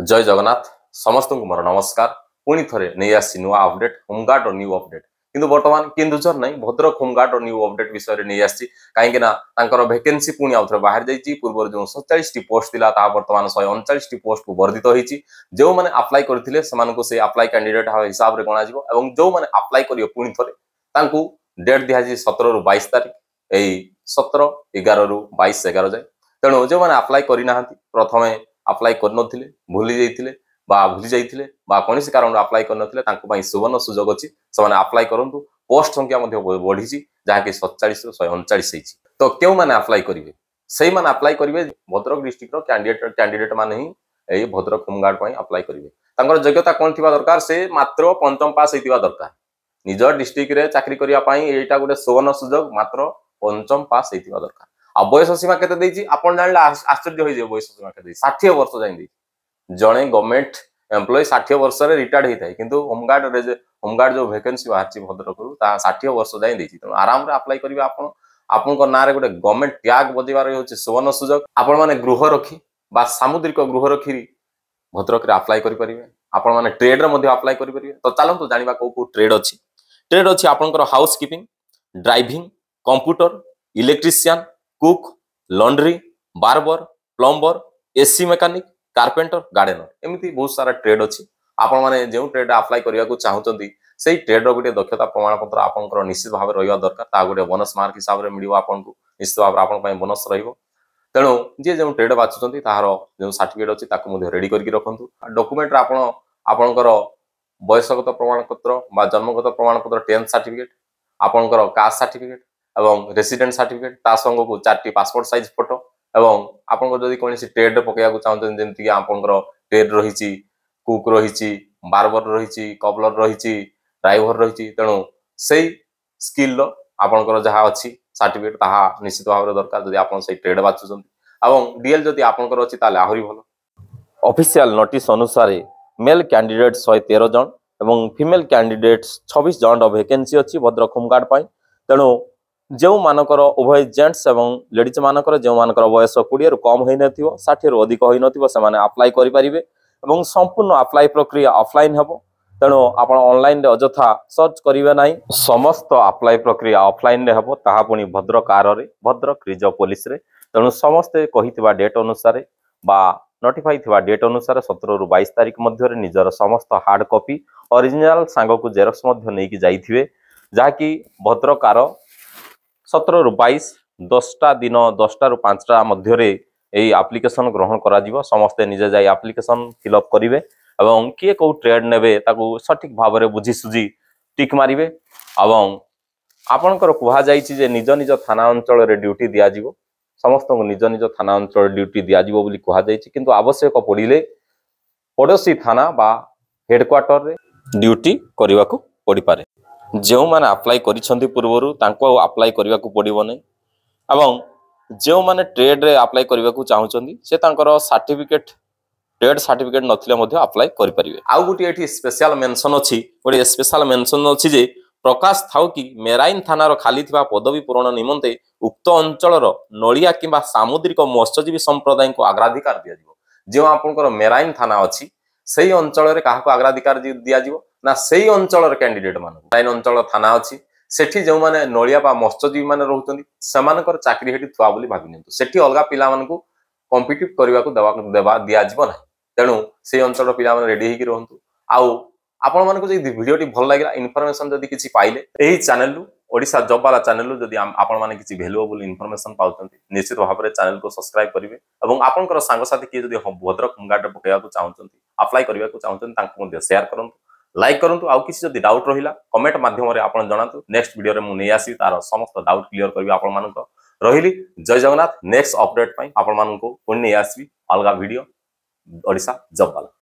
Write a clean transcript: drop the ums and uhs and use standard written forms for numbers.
जय जगन्नाथ समस्त को मोर नमस्कार पुणी थे नहीं आसी नुआ अपडेट होमगार्ड और न्यू अपडेट किंतु बर्तमान केन्दुझर नहीं भद्रक होमगार्ड और न्यू अपडेट विषय में नहीं आसी कहीं वैकेंसी पुणी आउ थे बाहर जाइए पूर्व जो 47 पोस्ट था बर्तमान 139 पोस्ट को वर्धित होती जो मैंने अप्लाई करते से अप्लाई कैंडिडेट हिसाब से गणा जो मैंने अप्लाई करेंगे पुणी थे डेट दिखाई 17 ରୁ 22 तारीख यही 17/11 ରୁ 22/11 जाए तेणु जो मैंने अप्लाई करना प्रथम अप्लाई कर भूली जाइए भूली जाइए कौन कारण अप्लाई कर सुवर्ण सुजोग अच्छी से अप्लाई करूँ पोस्ट संख्या बढ़ी जहाँकि 47 ରୁ 139 तो क्यों मैंने अप्लाई करेंगे से मैंने अप्लाई करेंगे भद्रक डिस्ट्रिक्ट कैंडिडेट मैंने ही यही भद्रक होमगार्ड अप्लाई करेंगे योग्यता कौन थी दरकार से मात्र पंचम पास होता दरकार निज डिस्ट्रिक्ट रे चाकरी करने गोटे सुवर्ण सुजोग मात्र पंचम पास होता दरकार आ बयस सीमा के आपन जान आश्चर्य हो बयस सीमा के 60 वर्ष जाए जड़े गवर्नमेंट एम्प्लॉय 60 वर्ष रिटायर्ड होता है किंतु होमगार्ड जो वैकेंसी बाहर भद्रक 60 वर्ष जाए तेणु आराम से अप्लाई करेंगे आपन ना गोटे गवर्नमेंट टैग बजेबार हो सुवर्ण सुजोग आपण माने गृह रखी बा सामुद्रिक गृह रखी भद्रक अप्लाई करेंगे आपण माने ट्रेड रे अप्लाई करेंगे तो चलतु जाना कौ ट्रेड अच्छी आपंकर house keeping driving computer electrician cook laundry barber plumber AC mechanic carpenter gardener एमती बहुत सारा ट्रेड अच्छी आपण मैंने जो ट्रेड अप्लाई करने को चाहते से ट्रेड गोटे दक्षता प्रमाण पत्र आपंकर निश्चित भाव रहा दरकार गोटे बोनस मार्क हिसाब से मिले आपको निश्चित भाव आप बोनस तेणु जी जो ट्रेड बाछुंट तार जो सर्टिफिकेट अच्छी रेडी करके रखु डॉक्यूमेंट आपणकर वयसगत प्रमाणपत्र जन्मगत प्रमाणपत्र 10th सर्टिफिकेट आपणकर कास्ट सर्टिफिकेट एवं रेसिडेंट सर्टिफिकेट ता संग को 4टी पासपोर्ट साइज फोटो एवं आपन जदि कौन ट्रेड पकड़ा चाहते जमीक आपंकर ट्रेड रही कुक रही बार्बर रही कपलर रही ड्राइवर रही तेणु से स्किल आपंकर जहाँ अच्छी सर्टिफिकेट ताहा निश्चित भाव में दरकार जब आप ट्रेड बाछुंट डीएल जदि आपंकर अच्छी आहरी भल ऑफिशियल नोटिस अनुसार मेल कैंडिडेट 113 जन एवं फीमेल कैंडिडेट 26 जन वैकेंसी अच्छी भद्रक होमगार्ड तेणु जो मानकर उभय जेंट्स एवं लेडीज मानकर जो मानकर बयस 20 ରୁ कम होई नथिबो 60 ରୁ अधिक होई नथिबो से माने अप्लाई करि परिबे एवं संपूर्ण अप्लाई प्रक्रिया ऑफलाइन हेबो तेणु आपण ऑनलाइन रे अजथा सर्च करिवे नाही समस्त अप्लाई प्रक्रिया ऑफलाइन रे हेबो ताहा पुनी भद्रक आर रे भद्रक रिजर्व पुलिस रे तेणु समस्त कहितबा डेट अनुसार बा नोटिफाई थिबा डेट अनुसार 17 ରୁ 22 तारीख मध्य रे निजर समस्त हार्ड कॉपी ओरिजिनल सांग को जेरक्स मध्य नेकी जाइथिबे जाकी भद्रक आर 17 ରୁ 22 10टा दिन 10टा ରୁ 5टा मध्य एप्लिकेशन ग्रहण करा समस्ते निजे जाई एप्लिकेशन फिलअप करेंगे और किए कौ ट्रेड नेबे ताकू सठिक भाव में बुझी सुझी टिक मारे और आपणकर कह जाए निज निज थाना अंचल ड्यूटी दिज्व समस्त को निज निज थाना अंचल ड्यूटी दिज्व कहुई किंतु आवश्यक पड़े पड़ोसी थाना बा हेडक्वार्टर रे ड्यूटी करने को पड़ पारे जो मैंने अप्लाई करिसेंती पूर्वर तांको अप्लाई करने को पड़ो नहीं एवं जो मैंने ट्रेड रे अप्लाई करने को चाहते से तांकर सर्टिफिकेट ट्रेड सर्टिफिकेट नथिले मध्य अप्लाई करि परिबे आउ गुटी एठी स्पेशल मेंशन अछि गोटे स्पेशल मेंशन अछि जे प्रकाश थाउ कि मेराइन थानार खाली थिबा पदवी पूरण निमंते उक्त अंचलर नलिया किंबा सामुद्रिक मत्स्यजीवी संप्रदाय को अग्राधिकार दिया जिवो जो आपनकर मेराइन थाना अछि सेही अंचल रे काहाको अग्राधिकार दिया जिवो ना सेही अंचलर कैंडिडेट मान मेराइन अंचल थाना अछि सेठी जो माने नलिया बा मत्स्यजीवी माने रहउतंती समानकर चाकरी हेठी थुआ बोली भाबि नियंतु सेठी अलगा पिला मानकु कॉम्पिटिटिव करबा को देवा दिया जिवो ना तेणु से अंचल पिला माने रेडी होगी रहतु आउ आपण मानकु जे वीडियोटी भल लागिला इनफॉरमेशन जदि किछि पाइले एही चैनल रु ओडिसा जॉब वाला चैनल रु जदि आपण माने किछि वैल्यूएबल इनफॉरमेशन पाउतंती निश्चित भाव में चैनल को सब्सक्राइब करिवे एवं आपनकर सांग साथी किए जदि भद्रक होमगार्ड पकेया को चाहउतंती अप्लाई करिया को चाहउतंती तांको मध्ये शेयर करंतु लाइक करंतु आउ किछि जदि डाउट रहिला कमेंट माध्यम रे आपण जणातु नेक्स्ट वीडियो रे मु नै आसी तार समस्त डाउट क्लियर करबी आपण मानक रहिली जय जगन्नाथ नेक्स्ट अपडेट पई आपण मानक पुणी नै आसी अलगा वीडियो ओडिसा जॉब वाला।